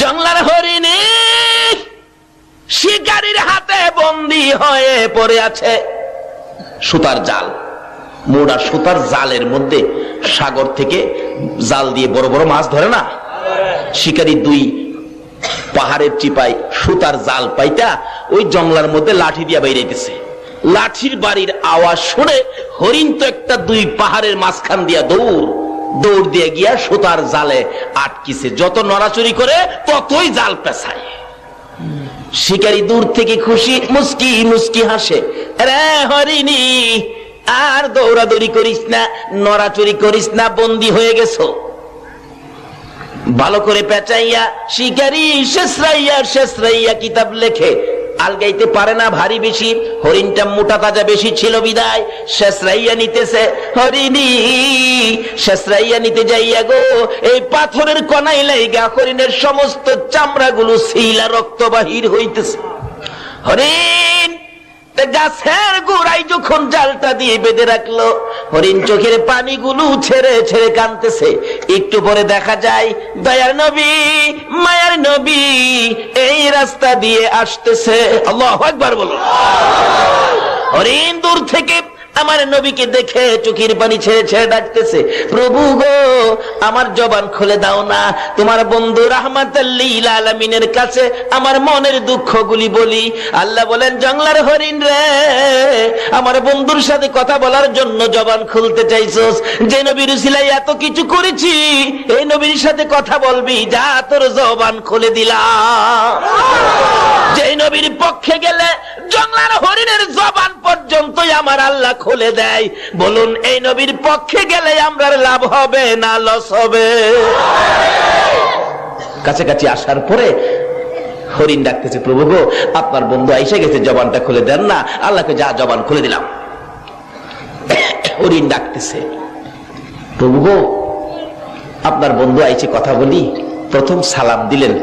জংলার হরিণী শিকারীর হাতে বন্দী হয়ে পড়ে আছে। সুতার জাল, মোড়া সুতার জালের মধ্যে সাগর থেকে জাল দিয়ে বড় বড় মাছ ধরে না, শিকারী দুই পাহাড়ের চিপায় সুতার জাল পাইটা ওই জংলার মধ্যে লাঠি দিয়া বাইরেছে। লাঠির বাড়ির আওয়াজ শুনে হরিণ তো একটা দুই পাহাড়ের মাঝখান দিয়া দৌড় দিয়ে গিয়া সুতার জালে আটকিছে। যত নড়াচড়ি করে ততই জাল পেছায়। শিকারী দূর থেকে খুশি মুস্কি মুস্কি হাসে, রে হরিণী আর দৌড়াদৌড়ি করিস না, নড়াচড়ি করিস না, বন্দী হয়ে গেছো। ভালো করে পেঁচাইয়া শিকারী শেষরাইয়া কিতাব লেখে। আলগাইতে পারে না ভারী বেশি, হরিণটা মোটা তাজা বেশি ছিল বিদায় শেষরাইয়া নিতেছে। হরিণী শেষরাইয়া নিতে যাইয়া গো এই পাথরের কণাই লাইগা হরিণের সমস্ত চামড়াগুলো ছিলা রক্ত বাহির হইতেছে। হরিণ গাছের গোড়ায় যখন জালটা দিয়ে বেঁধে রাখলো, হরিণ চোখের পানিগুলো ছেড়ে ছেড়ে কাঁদতেছে। একটু পরে দেখা যায় দয়ার নবী মায়ার নবী এই রাস্তা দিয়ে আসতেছে। আল্লাহু আকবার বলো। হরিণ দূর থেকে আমার নবীকে দেখে চোখের পানি ছেড়ে ছেড়ে ডাকতেছে, প্রভু গো আমার জবান খুলে দাও না, তোমার বন্ধু রাহমাতাল লিল আলামিনের কাছে আমার মনের দুঃখগুলি বলি। আল্লাহ বলেন, জংলার হরিণ রে, আমার বন্ধুর সাথে কথা বলার জন্য জবান খুলতে চাইছস, যে নবীর উসিলাই এত কিছু করেছি, এই নবীর সাথে কথা বলবি, যা তোর জবান খুলে দিলাম। যে নবীর পক্ষে গেলে জংলার হরিণের জবান পর্যন্তই আমার আল্লাহ খুলে দেয়। বলুন এই নবীর পক্ষে গেলে আমরা লাভ হবে না লস হবে? কাছাকাছি আসার পরে হরিণ ডাকতেছে, প্রভু গো আপনার বন্ধু আইসে গেছে, জবানটা খুলে দেন না। আল্লাহকে যা জবান খুলে দিলাম। হরিণ ডাকতেছে, প্রভু গো আপনার বন্ধু আইসে কথা বলি। প্রথম সালাম দিলেন,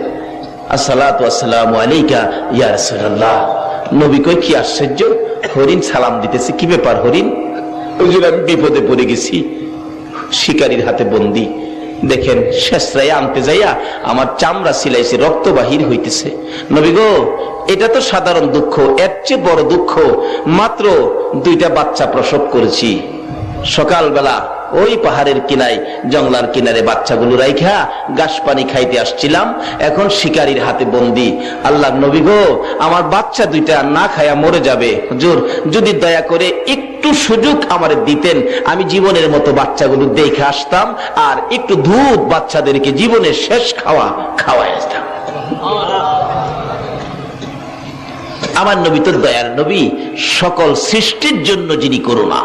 আসসালাতু আসসালামু আলাইকা ইয়া রাসূলুল্লাহ। নবী কই কি আশ্চর্য, হরিণ সালাম দিতেছে, কি ব্যাপার হরিণ? হুজুর আমি বিপদে পড়ে গেছি, শিকারীর হাতে বন্দী। দেখেন শেষরাই আনতে যাইয়া আমার চামড়া সিলাইছে, রক্ত বাহির হইতেছে। নবী গো এটা তো সাধারণ দুঃখ, এর চেয়ে বড় দুঃখ, মাত্র 2টা বাচ্চা প্রসব করেছি। সকালবেলা ওই পাহাড়ের কিনায় জংলার কিনারে বাচ্চাগুলো রাইখা ঘাস পানি খাইতে আসছিলাম, এখন শিকারীর হাতে বন্দী। আল্লাহ নবী গো আমার বাচ্চা 2টা না খায়া মরে যাবে, হুজুর যদি দয়া করে একটু সুযোগ আমার দিতেন, আমি জীবনের মতো বাচ্চাগুলো দেখে আসতাম, আর একটু দুধ বাচ্চাদেরকে জীবনের শেষ খাওয়াই আসতাম। আমার নবী তো দয়ার নবী, সকল সৃষ্টির জন্য যিনি করুণা।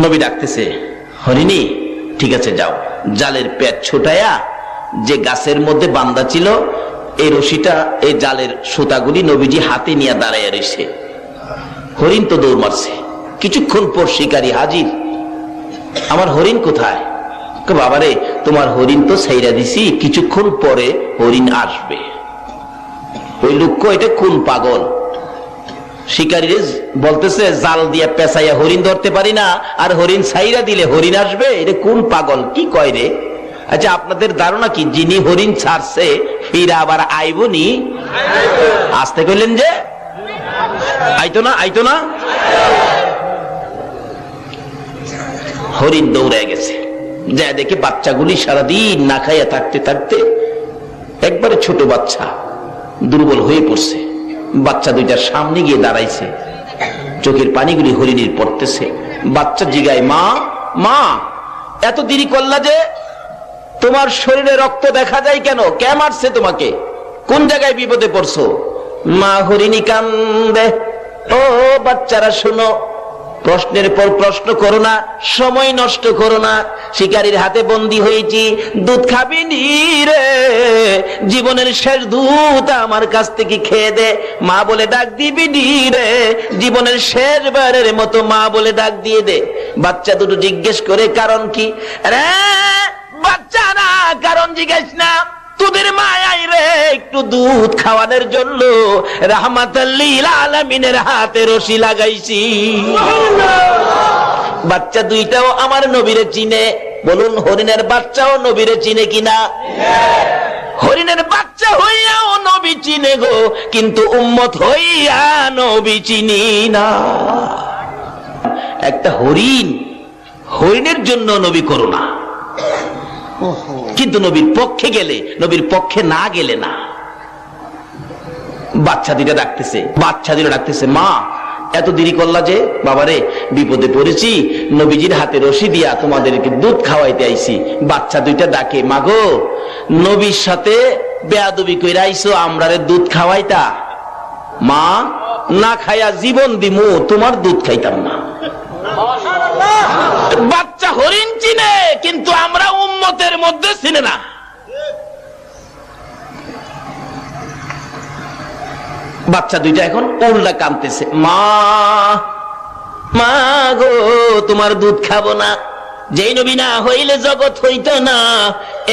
নবী ডাকতেছে, হরিণী ঠিক আছে যাও, জালের পেট ছোটায়া যে গাছের মধ্যে বান্ধা ছিল এই রশিটা, এই জালের সুতাগুলি নবীজি হাতে নিয়ে দাঁড়াইয়া রয়েছে। হরিণ তো দৌড় মারছে। কিছুক্ষণ পর শিকারী হাজির। আমার হরিণ কোথায়? বাবারে তোমার হরিণ তো ছাইরা দিছি, কিছুক্ষণ পরে হরিণ আসবে। ওই লোক এটা কোন পাগল? শিকারী বলতেছে জাল দিয়ে পেঁচাইয়া হরিণ ধরতে পারি না, আর হরিণ ছাইরা দিলে হরিণ আসবে, এটা কোন পাগল কি কয় রে? আচ্ছা আপনাদের ধারণা কি যিনি হরিণ ছাড়ছে ফিরা আবার আইবনি? আসতে কইলেন যে আইতো না। হরিণ দৌড়ে গেছে, যা দেখে বাচ্চাগুলি সারাদিন না খাইয়া থাকতে থাকতে একবারে ছোট বাচ্চা দুর্বল হয়ে পড়ছে। বাচ্চা 2টার সামনে গিয়ে দাঁড়াইছে, চোখের পানিগুলি হরিণীর পড়তেছে। বাচ্চা জিগায়, মা মা এত দেরি করলা যে, তোমার শরীরে রক্ত দেখা যায় কেন? কে মারছে তোমাকে? কোন জায়গায় বিপদে পড়ছো? মা হরিণী কান্দে। ও বাচ্চারা শোনো, প্রশ্নের পর প্রশ্ন করো না, সময় নষ্ট করো না। শিকারীর হাতে বন্দী হয়েছি, দুধ খাবি নি রে, জীবনের শেষ দুধ আমার কাছ থেকে খেয়ে দে। মা বলে ডাক দিবি নি রে, জীবনের শেষবারের মতো মা বলে ডাক দিয়ে দে। বাচ্চা দুটো জিজ্ঞেস করে কারণ কি? রে বাচ্চা না, কারণ জিজ্ঞেস না, তোদের মায়াই রে একটু দুধ খাওয়ানোর জন্য রাহমাতাল লিল আলামিনের হাতে রশি লাগাইছি। বাচ্চা 2টাও আমার নবীরে চিনে। বলুন, হরিণের বাচ্চাও নবীরে চিনে কিনা? হরিণের বাচ্চা হইয়াও নবী চিনে গো, কিন্তু উম্মত হইয়া নবী চিনি না। একটা হরিণের জন্য নবী করুণা, কিন্তু নবীর পক্ষে গেলে, নবীর পক্ষে না গেলে না। বাচ্চা দুইটা ডাকতেছে, মা এত দেরি করলা যে? বাবারে বিপদে পড়েছি, নবীজির হাতে রশি দিয়া তোমাদেরকে দুধ খাওয়াইতে আইছি। বাচ্চা দুইটা ডাকে, মা গো, নবীর সাথে বেয়াদবি কইরা আইছো, আমরারে দুধ খাওয়াইতা? মা, না খাইয়া জীবন দিমু, তোমার দুধ খাইতাম না। বাচ্চা হরিণ চিনে, কিন্তু আমরা উম্মতের মধ্যে চিনে না। বাচ্চা দুইটা এখন উল্টা কাঁদতেছে, মা মা গো, তোমার দুধ খাবো না। যেই নবী না হইলে জগৎ হইতো না,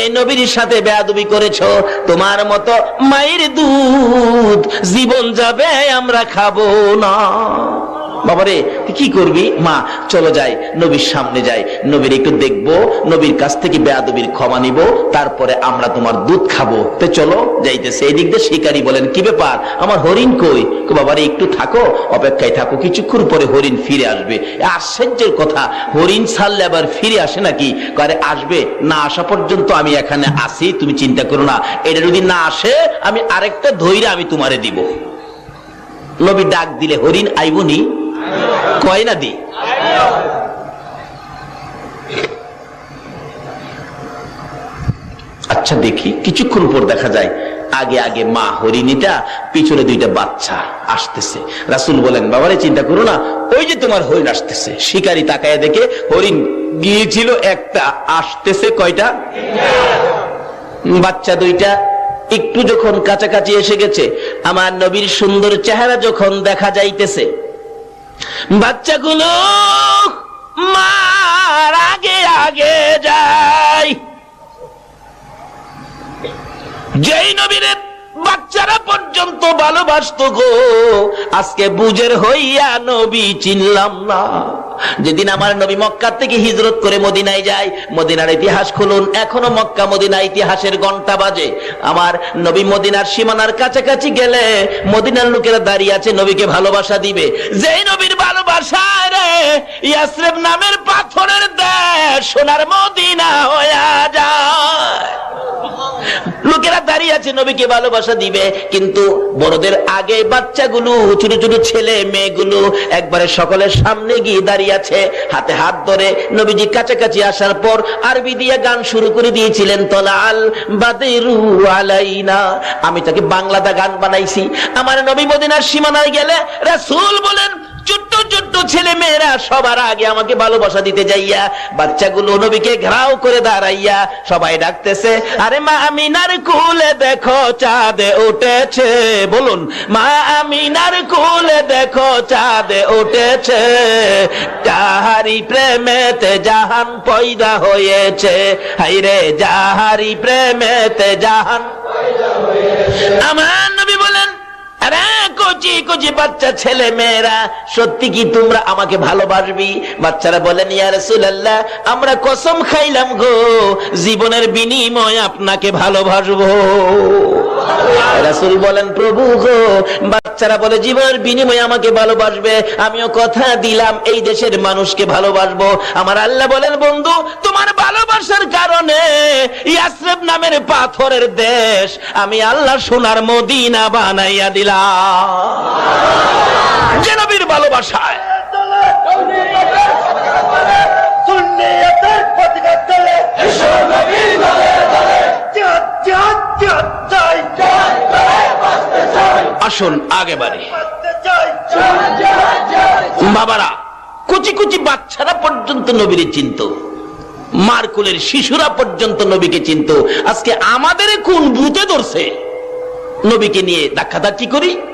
এই নবীর সাথে বেয়াদবি করেছো, তোমার মতো মায়ের দুধ জীবন যাবে, আমরা খাবো না। বাবারে কি করবি? মা চলো যাই, নবীর সামনে যাই, নবীর একটু দেখবো, নবীর কাছ থেকে বেয়াদবির ক্ষমা নিব, তারপরে আমরা তোমার দুধ খাবো। তো চলো, যাইতেছে। এই দিক দিয়ে শিকারী বলেন, কি ব্যাপার, আমার হরিণ কই? বাবারে একটু থাকো, অপেক্ষায় থাকো, কিছুক্ষণ পরে হরিণ ফিরে আসবে। আশ্চর্যের কথা, হরিণ ছাড়লে আবার ফিরে আসে নাকি? আরে আসবে, না আসা পর্যন্ত আমি এখানে আসি, তুমি চিন্তা করো না। এটা যদি না আসে, আমি আরেকটা ধৈর্য আমি তোমারে দিব। নবী ডাক দিলে হরিণ আইবনি? কয় না দি। আচ্ছা দেখি, কিছুক্ষণ পর দেখা যায় আগে আগে মা হরিণীটা, পিছনে দুইটা বাচ্চা আসতেছে। রাসূল বলেন, বাবারে চিন্তা করো না, ওই যে তোমার হরিণ আসতেছে। শিকারী তাকায় দেখে হরিণ গিয়েছিল একটা, আসতেছে কয়টা? বাচ্চা দুইটা একটু যখন কাছাকাছি এসে গেছে, আমার নবীর সুন্দর চেহারা যখন দেখা যাইতেছে, বাচ্চাগুলো মার আগে আগে যায়। যেই নবীর বাচ্চারা পর্যন্ত ভালোবাসতো গো, আজকে বুঝের হইয়া নবী চিনলাম না। যেদিন আমার নবী মক্কা থেকে হিজরত করে মদিনায় যায়, মদিনার ইতিহাস খুলুন, এখনো মক্কা মদিনা ইতিহাসের ঘন্টা বাজে। আমার নবী মদিনার সীমানার কাছাকাছি গেলে মদিনার লোকেরা দাঁড়িয়ে আছে নবীকে ভালোবাসা দিবে। যেই নবীর ভালোবাসা রে ইয়াসরিব নামের পাথরের দেশ সোনার মদিনা হইয়া যায়। লোকেরা দাঁড়িয়ে আছে নবীকে ভালোবাসা দিবে, কিন্তু বড়দের আগে বাচ্চাগুলো, ছোট ছোট ছেলে মেয়েগুলো একবারে সকলের সামনে গিয়ে দাঁড়িয়ে আছে, হাতে হাত ধরে। নবীজি কাছাকাছি আসার পর আরবি দিয়ে গান শুরু করে দিয়েছিলেন, তলাল বাদরু আলাইনা। আমি তাকে বাংলাতে গান বানাইছি। আমার নবী মদিনার সীমানায় গেলে রাসূল বলেন, ছোট্ট ছোট্ট ছেলে মেয়েরা সবার আগে আমাকে ভালোবাসা দিতে যাইয়া, বাচ্চাগুলো নবীকে ঘেরাও করে দাঁড়াইয়া সবাই ডাকতেছে, আরে মা আমিনার কোলে দেখো চাঁদ উঠেছে। বলুন, মা আমিনার কোলে দেখো চাঁদ উঠেছে, যাহারি প্রেমেতে জাহান পয়দা হয়েছে। হাইরে যাহারি প্রেমেতে জাহান পয়দা হয়েছে। আমার নবী বলেন, আরে কচি কচি বাচ্চা ছেলে মেয়েরা, সত্যি কি তোমরা আমাকে ভালোবাসবি? বাচ্চারা বলেন, ইয়া রাসূলুল্লাহ, আমরা কসম খাইলাম গো, জীবনের বিনিময়ে আপনাকে ভালোবাসবো। রাসূল বলেন, প্রভু গো। বাচ্চারা বলে, জীবনের বিনিময়ে আমাকে ভালোবাসবে? আমিও কথা দিলাম এই দেশের মানুষকে ভালোবাসবো। আমার আল্লাহ বলেন, বন্ধু, তোমার ভালোবাসার কারণে ইয়াসরিব নামের পাথরের দেশ আমি আল্লাহ সোনার মদিনা বানাইয়া দিলাম। যে নবীর ভালোবাসায় আসুন আগে বাড়ি। বাবারা, কুচি কুচি বাচ্চারা পর্যন্ত নবীরে চিনত, মার কোলের শিশুরা পর্যন্ত নবীকে চিনত। আজকে আমাদের কোন ভূতে ধরছে নবীকে নিয়ে ধাক্কাধাক্কি করি?